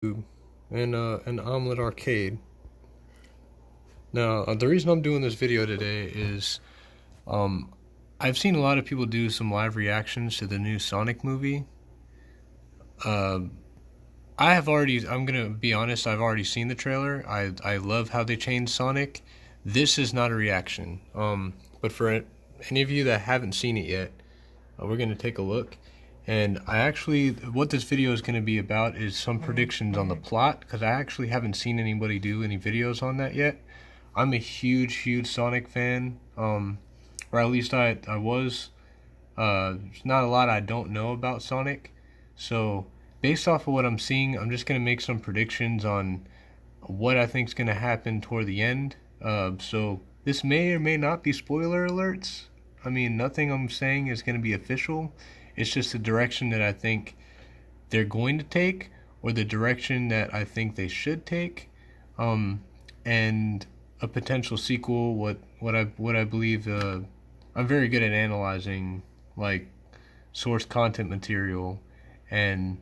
and an omelet arcade. Now, the reason I'm doing this video today is um, I've seen a lot of people do some live reactions to the new Sonic movie. Uh, I'm gonna be honest, I've already seen the trailer. I love how they changed Sonic. This is not a reaction. But for any of you that haven't seen it yet, we're gonna take a look. And what this video is gonna be about is some predictions on the plot, because I actually haven't seen anybody do any videos on that yet. I'm a huge Sonic fan, or at least I was. There's not a lot I don't know about Sonic, so based off of what I'm seeing, I'm just gonna make some predictions on what I think is gonna happen toward the end. So this may or may not be spoiler alerts. I mean, nothing I'm saying is gonna be official. It's just the direction that I think they're going to take, or the direction that I think they should take, and a potential sequel. What I believe. I'm very good at analyzing like source content material and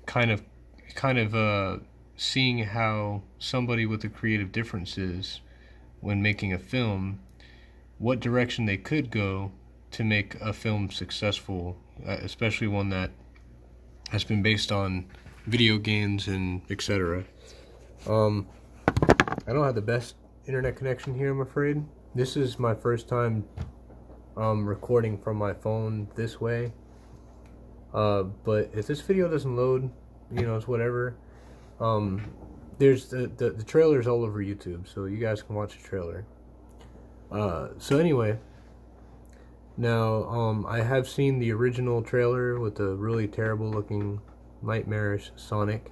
kind of seeing how somebody with a creative differences when making a film, what direction they could go to make a film successful, especially one that has been based on video games and etc. I don't have the best internet connection here, I'm afraid. This is my first time recording from my phone this way. But if this video doesn't load, it's whatever. There's the trailer's all over YouTube, so you guys can watch the trailer. So anyway, now I have seen the original trailer with the really terrible looking nightmarish Sonic.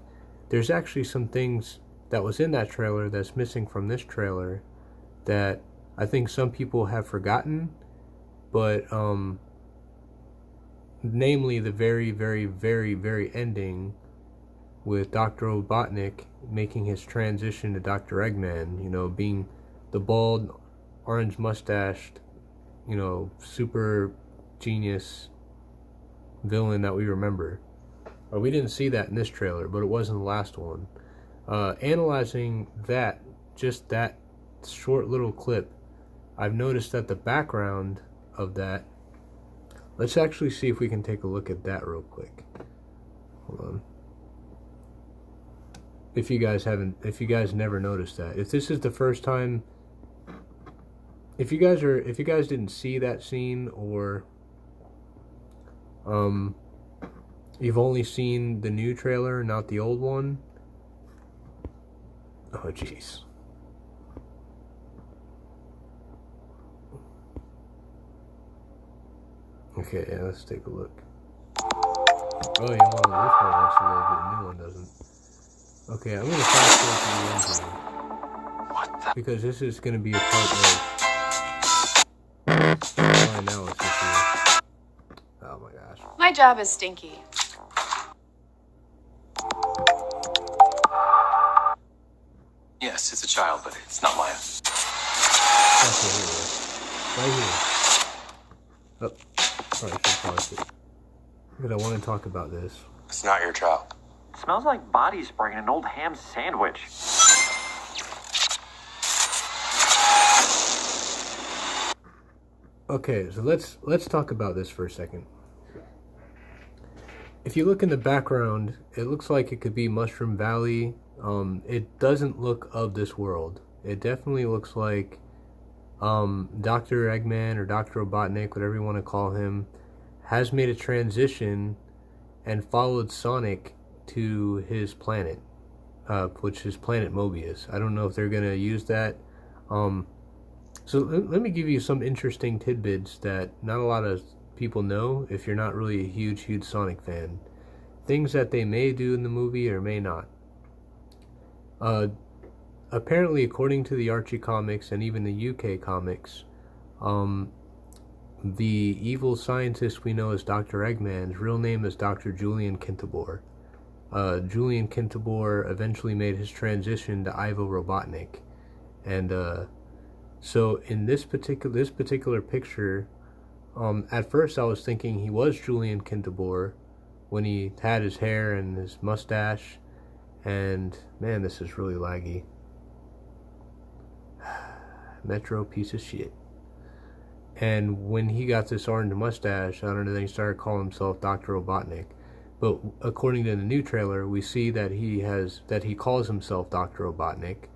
There's actually some things that was in that trailer that's missing from this trailer that I think some people have forgotten, but namely the very ending with Dr. Robotnik making his transition to Dr. Eggman, being the bald, orange mustached, super genius villain that we remember. We didn't see that in this trailer, but it was in the last one. Analyzing that, just that short little clip, I've noticed that the background of that, let's actually see if we can take a look at that real quick. Hold on. If you guys never noticed that, if this is the first time, if you guys didn't see that scene, or you've only seen the new trailer, not the old one. Oh jeez. Okay, yeah, let's take a look. Oh, you know, this one actually loads, but the new one doesn't. Okay, I'm gonna fast forward to the end here, What the? because this is gonna be a part of my analysis here. Oh my gosh. My job is stinky. Yes, it's a child, but it's not mine. Okay, here it is. Right here. Oh, sorry, I should pause it. Because I want to talk about this. It's not your child. Smells like body spray in an old ham sandwich. Okay, so let's talk about this for a second. If you look in the background, it looks like it could be Mushroom Valley. It doesn't look of this world. It definitely looks like Dr. Eggman or Dr. Robotnik, whatever you want to call him, has made a transition and followed Sonic to his planet, which is Planet Mobius. I don't know if they're going to use that. So let me give you some interesting tidbits that not a lot of people know if you're not really a huge Sonic fan. Things that they may do in the movie or may not. Apparently, according to the Archie comics and even the UK comics, the evil scientist we know as Dr. Eggman's real name is Dr. Julian Kintabor. Julian Kintabor eventually made his transition to Ivo Robotnik, and so in this particular picture, at first I was thinking he was Julian Kintabor when he had his hair and his mustache, And man, this is really laggy. Metro piece of shit. And when he got this orange mustache, I don't know, then he started calling himself Dr. Robotnik. But according to the new trailer, we see that he calls himself Dr. Robotnik.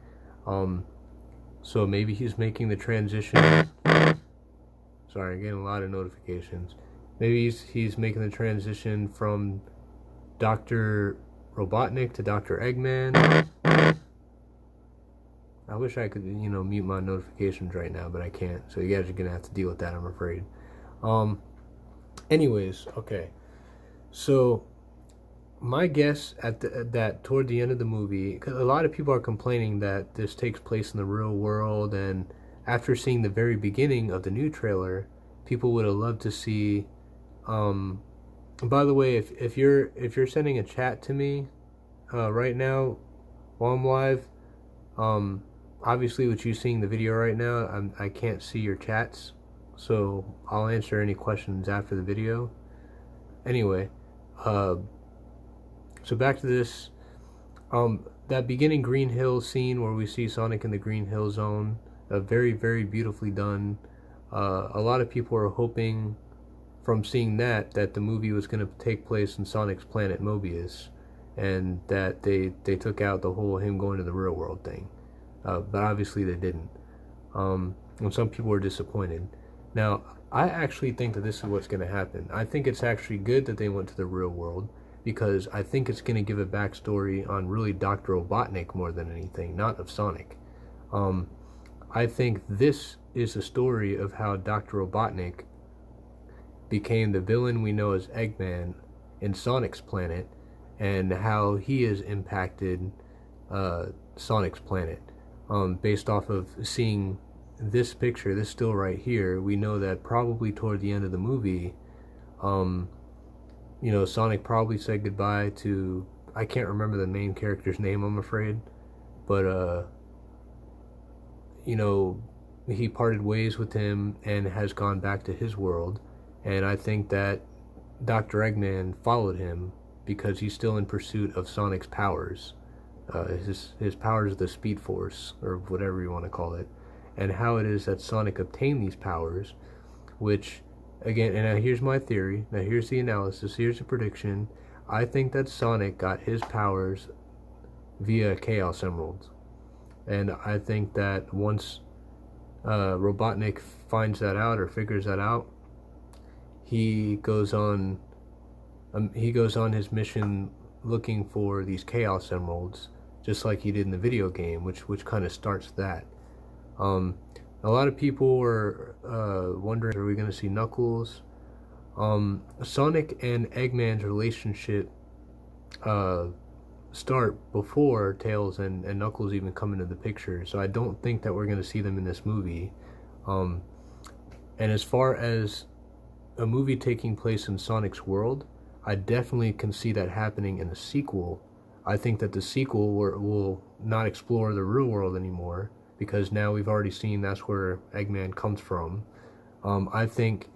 So maybe he's making the transition. Sorry, I'm getting a lot of notifications. Maybe he's making the transition from Dr. Robotnik to Dr. Eggman. I wish I could, mute my notifications right now, but I can't. So you guys are gonna have to deal with that, I'm afraid. Anyways, okay. So my guess that toward the end of the movie, because a lot of people are complaining that this takes place in the real world, and after seeing the very beginning of the new trailer, people would have loved to see. By the way, if you're sending a chat to me right now while I'm live, obviously with you seeing the video right now, I can't see your chats, so I'll answer any questions after the video. Anyway, so back to this. That beginning Green Hill scene where we see Sonic in the Green Hill Zone, very, very beautifully done. A lot of people are hoping from seeing that the movie was going to take place in Sonic's planet Mobius, and that they took out the whole him going to the real world thing. But obviously they didn't. And some people were disappointed. Now, I actually think that this is what's going to happen. I think it's actually good that they went to the real world, because I think it's going to give a backstory on really Dr. Robotnik more than anything, not of Sonic. I think this is a story of how Dr. Robotnik became the villain we know as Eggman in Sonic's planet, and how he has impacted Sonic's planet. Based off of seeing this picture, this still right here, we know that probably toward the end of the movie, Sonic probably said goodbye to, I can't remember the main character's name, I'm afraid, but he parted ways with him and has gone back to his world. And I think that Dr. Eggman followed him because he's still in pursuit of Sonic's powers. His powers of the Speed Force, or whatever you want to call it. And how it is that Sonic obtained these powers, which, again, and now here's my theory, now here's the analysis, here's the prediction. I think that Sonic got his powers via Chaos Emeralds. And I think that once Robotnik finds that out, or figures that out, he goes on his mission looking for these Chaos Emeralds, just like he did in the video game, which kind of starts that. A lot of people were wondering, are we going to see Knuckles? Sonic and Eggman's relationship start before Tails and Knuckles even come into the picture, so I don't think that we're going to see them in this movie. And as far as a movie taking place in Sonic's world, I definitely can see that happening in a sequel. I think that the sequel will not explore the real world anymore, because now we've already seen that's where Eggman comes from. I think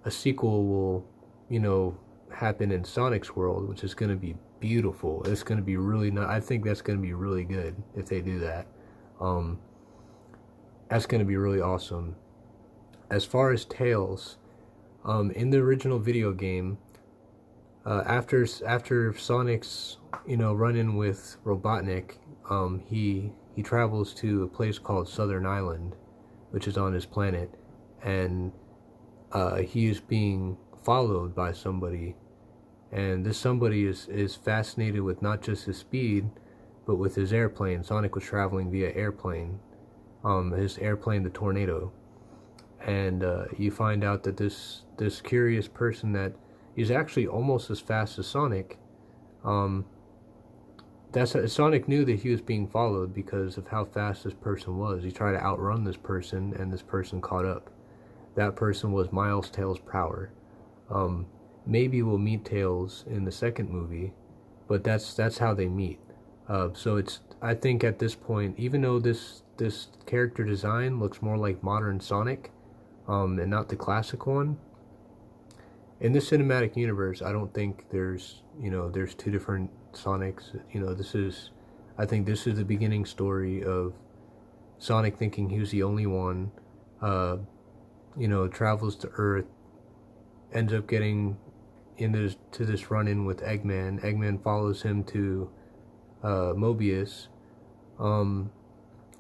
a sequel will, happen in Sonic's world, which is going to be beautiful. It's going to be really I think that's going to be really good if they do that. That's going to be really awesome. As far as Tails, in the original video game, after Sonic's run-in with Robotnik, he travels to a place called Southern Island, which is on his planet, and he is being followed by somebody, and this somebody is fascinated with not just his speed, but with his airplane. Sonic was traveling via airplane, his airplane, the Tornado, and you find out that this curious person that is actually almost as fast as Sonic. Sonic knew that he was being followed because of how fast this person was. He tried to outrun this person, and this person caught up. That person was Miles Tails Prower. Maybe we'll meet Tails in the second movie, but that's how they meet. So I think at this point, even though this character design looks more like modern Sonic, and not the classic one, in this cinematic universe, I don't think there's two different Sonics. This is I think this is the beginning story of Sonic thinking he was the only one, travels to Earth, ends up getting into this run-in with Eggman. Eggman follows him to Mobius,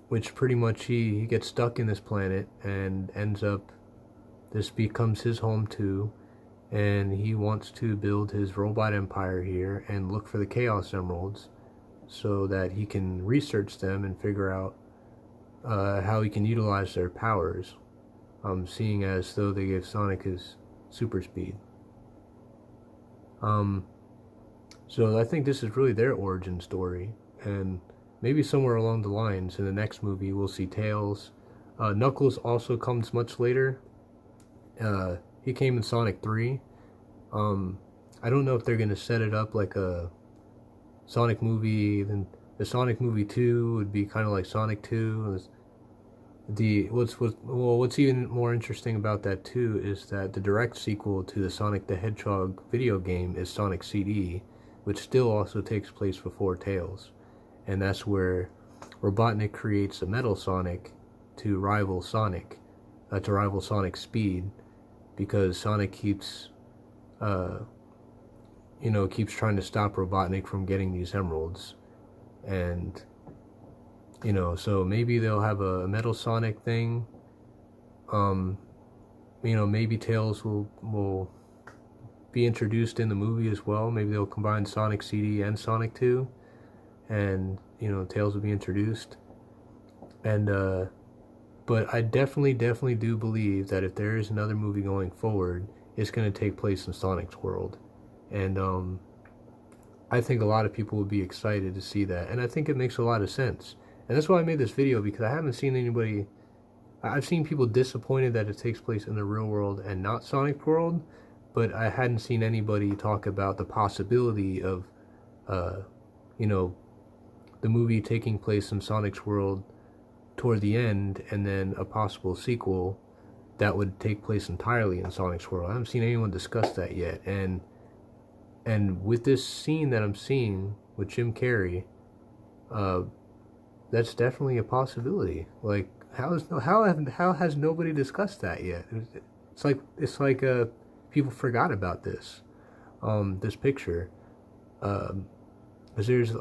which pretty much he gets stuck in this planet and ends up, this becomes his home too, and he wants to build his robot empire here and look for the Chaos Emeralds so that he can research them and figure out how he can utilize their powers, seeing as though they give Sonic his super speed. So I think this is really their origin story, and maybe somewhere along the lines in the next movie we'll see Tails. Knuckles also comes much later. He came in Sonic 3. I don't know if they're gonna set it up like a Sonic movie. Then the Sonic movie 2 would be kind of like Sonic 2. What's even more interesting about that too is that the direct sequel to the Sonic the Hedgehog video game is Sonic CD, which still also takes place before Tails, and that's where Robotnik creates a Metal Sonic to rival Sonic, to rival Sonic's speed, because Sonic keeps trying to stop Robotnik from getting these emeralds, and so maybe they'll have a Metal Sonic thing. Maybe Tails will be introduced in the movie as well. Maybe they'll combine Sonic CD and Sonic 2, and Tails will be introduced. And but I definitely do believe that if there is another movie going forward, it's going to take place in Sonic's world, and I think a lot of people would be excited to see that, and I think it makes a lot of sense. And that's why I made this video, because I haven't seen anybody, I've seen people disappointed that it takes place in the real world and not Sonic's world, but I hadn't seen anybody talk about the possibility of, the movie taking place in Sonic's world toward the end, and then a possible sequel that would take place entirely in Sonic's world. I haven't seen anyone discuss that yet, and with this scene that I'm seeing with Jim Carrey, that's definitely a possibility. Like, how has nobody discussed that yet? It's like people forgot about this picture, because there's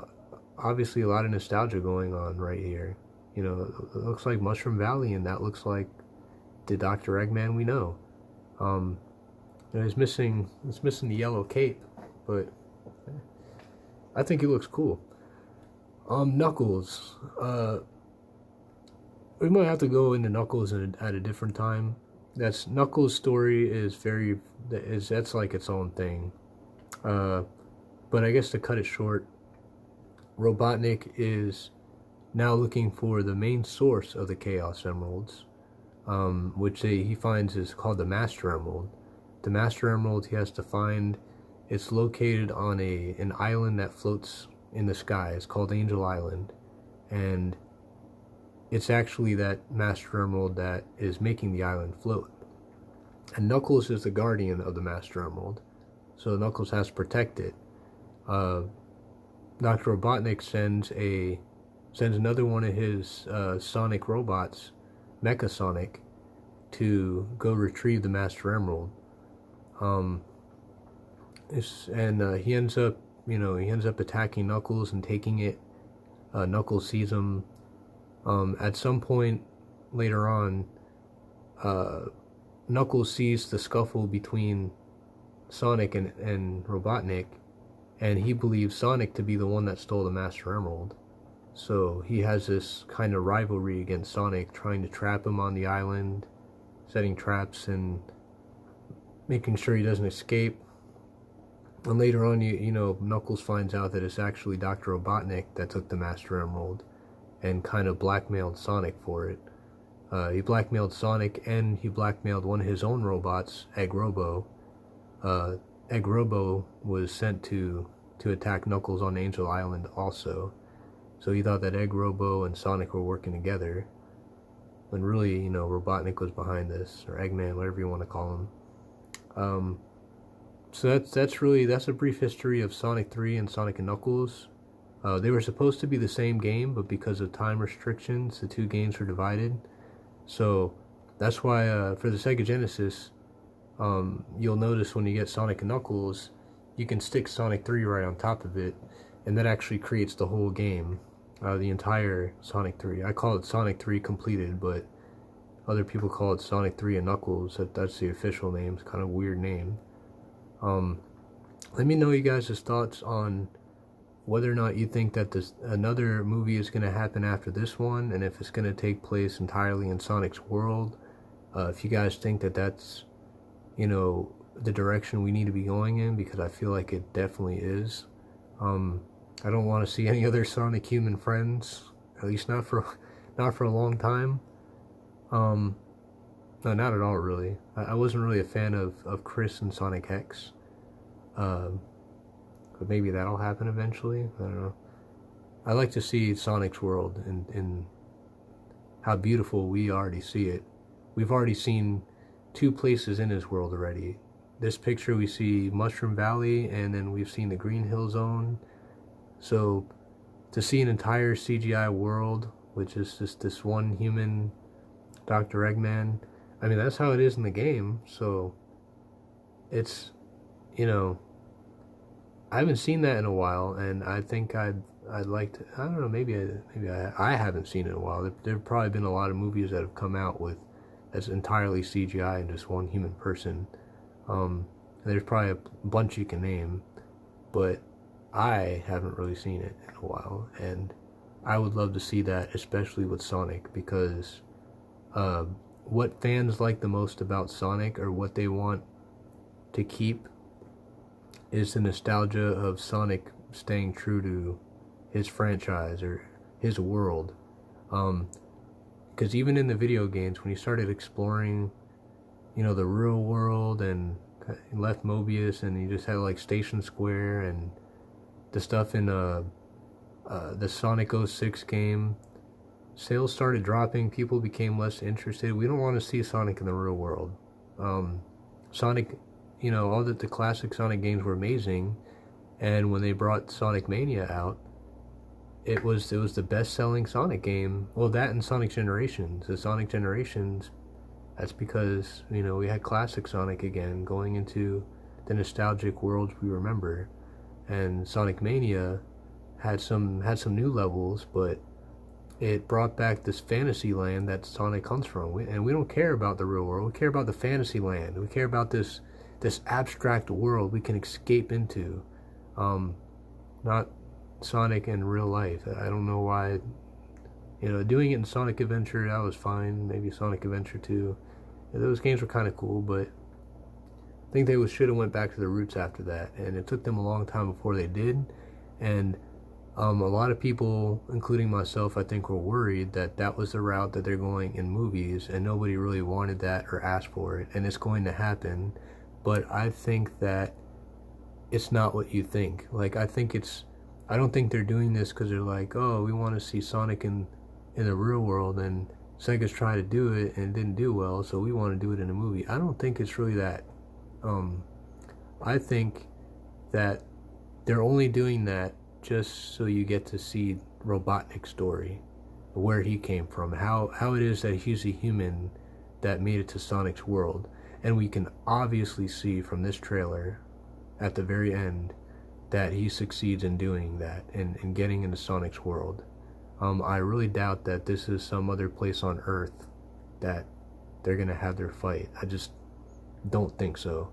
obviously a lot of nostalgia going on right here. It looks like Mushroom Valley, and that looks like the Dr. Eggman we know. It's missing the yellow cape, but I think he looks cool. Knuckles. We might have to go into Knuckles at a different time. Knuckles' story that's like its own thing. But I guess to cut it short, Robotnik is now looking for the main source of the Chaos Emeralds, which he finds is called the Master Emerald. The Master Emerald he has to find. It's located on an island that floats in the sky. It's called Angel Island, and it's actually that Master Emerald that is making the island float. And Knuckles is the guardian of the Master Emerald, so Knuckles has to protect it. Dr. Robotnik sends another one of his Sonic robots, Mecha Sonic, to go retrieve the Master Emerald. He ends up attacking Knuckles and taking it. Knuckles sees him. At some point later on, Knuckles sees the scuffle between Sonic and Robotnik, and he believes Sonic to be the one that stole the Master Emerald. So he has this kind of rivalry against Sonic, trying to trap him on the island, setting traps and making sure he doesn't escape. And later on, Knuckles finds out that it's actually Dr. Robotnik that took the Master Emerald and kind of blackmailed Sonic for it. He blackmailed Sonic, and he blackmailed one of his own robots, Egg Robo. Egg Robo was sent to attack Knuckles on Angel Island also. So he thought that Egg Robo and Sonic were working together, when really, Robotnik was behind this, or Eggman, whatever you want to call him. So that's a brief history of Sonic 3 and Sonic and Knuckles. They were supposed to be the same game, but because of time restrictions, the two games were divided. So that's why for the Sega Genesis, you'll notice when you get Sonic and Knuckles, you can stick Sonic 3 right on top of it, and that actually creates the whole game, the entire Sonic 3. I call it Sonic 3 Completed, but other people call it Sonic 3 and Knuckles. That's the official name. It's kind of a weird name. Let me know you guys' thoughts on whether or not you think that another movie is going to happen after this one, and if it's going to take place entirely in Sonic's world. If you guys think that that's, the direction we need to be going in, because I feel like it definitely is. I don't want to see any other Sonic human friends, at least not for a long time. No, not at all, really. I wasn't really a fan of Chris and Sonic X. But maybe that'll happen eventually. I don't know. I like to see Sonic's world and how beautiful we already see it. We've already seen 2 places in his world already. This picture we see Mushroom Valley, and then we've seen the Green Hill Zone. So to see an entire CGI world, which is just this one human Dr. Eggman, I mean, that's how it is in the game. So it's, I haven't seen that in a while, and I think I'd like to. I don't know. Maybe I haven't seen it in a while. There've probably been a lot of movies that have come out with that's entirely CGI and just one human person. There's probably a bunch you can name, but I haven't really seen it in a while, and I would love to see that, especially with Sonic, because what fans like the most about Sonic, or what they want to keep, is the nostalgia of Sonic staying true to his franchise or his world. Because even in the video games, when he started exploring, the real world, and left Mobius, and he just had like Station Square and the stuff in the Sonic 06 game, sales started dropping. People became less interested. We don't want to see Sonic in the real world. Sonic, all the classic Sonic games were amazing, and when they brought Sonic Mania out, it was the best-selling Sonic game. Well, that and Sonic Generations. The Sonic Generations, that's because, we had classic Sonic again, going into the nostalgic worlds we remember. And Sonic Mania had some new levels, but it brought back this fantasy land that Sonic comes from. And we don't care about the real world. We care about the fantasy land. We care about this abstract world we can escape into. Not Sonic in real life. I don't know why. Doing it in Sonic Adventure, that was fine. Maybe Sonic Adventure 2. Those games were kind of cool, but I think they should have went back to the roots after that. And it took them a long time before they did. And a lot of people, including myself, I think, were worried that that was the route that they're going in movies, and nobody really wanted that or asked for it. And it's going to happen. But I think that it's not what you think. Like, I don't think they're doing this because they're like, oh, we want to see Sonic in the real world, and Sega's tried to do it and it didn't do well, so we want to do it in a movie. I don't think it's really that. I think that they're only doing that just so you get to see Robotnik's story, where he came from, how it is that he's a human that made it to Sonic's world. And we can obviously see from this trailer at the very end that he succeeds in doing that and getting into Sonic's world. I really doubt that this is some other place on Earth that they're going to have their fight. I just don't think so.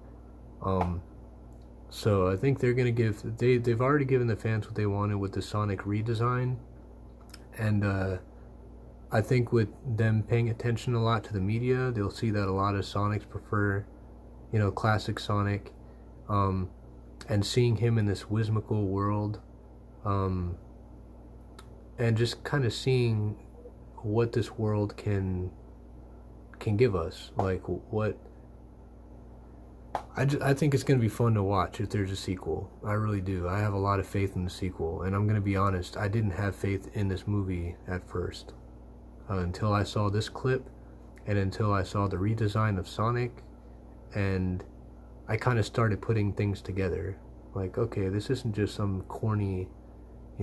So I think they're going to they've already given the fans what they wanted with the Sonic redesign. And I think with them paying attention a lot to the media, they'll see that a lot of Sonics prefer, classic Sonic. And seeing him in this whimsical world, and just kind of seeing what this world can give us. Like, what... I think it's going to be fun to watch if there's a sequel. I really do. I have a lot of faith in the sequel. And I'm going to be honest, I didn't have faith in this movie at first. Until I saw this clip, and until I saw the redesign of Sonic, and I kind of started putting things together. Like, okay, this isn't just some corny,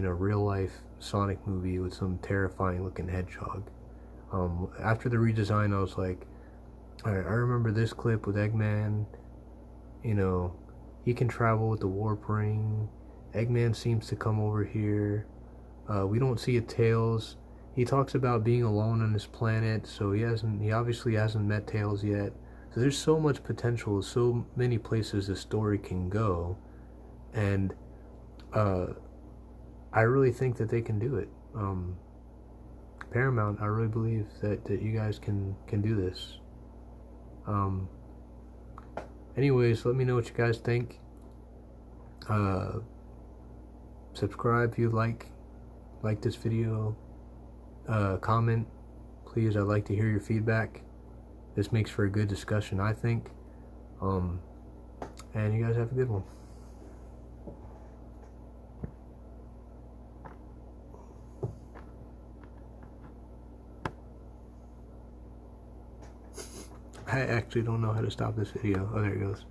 real life Sonic movie with some terrifying looking hedgehog. After the redesign, I was like, alright, I remember this clip with Eggman. He can travel with the warp ring. Eggman seems to come over here. We don't see a Tails. He talks about being alone on this planet, so he obviously hasn't met Tails yet. So there's so much potential, so many places the story can go, and I really think that they can do it. Paramount, I really believe that you guys can do this. Anyways, let me know what you guys think. Subscribe if you like this video. Comment, please. I'd like to hear your feedback. This makes for a good discussion, I think. And you guys have a good one. I actually don't know how to stop this video. Oh, there it goes.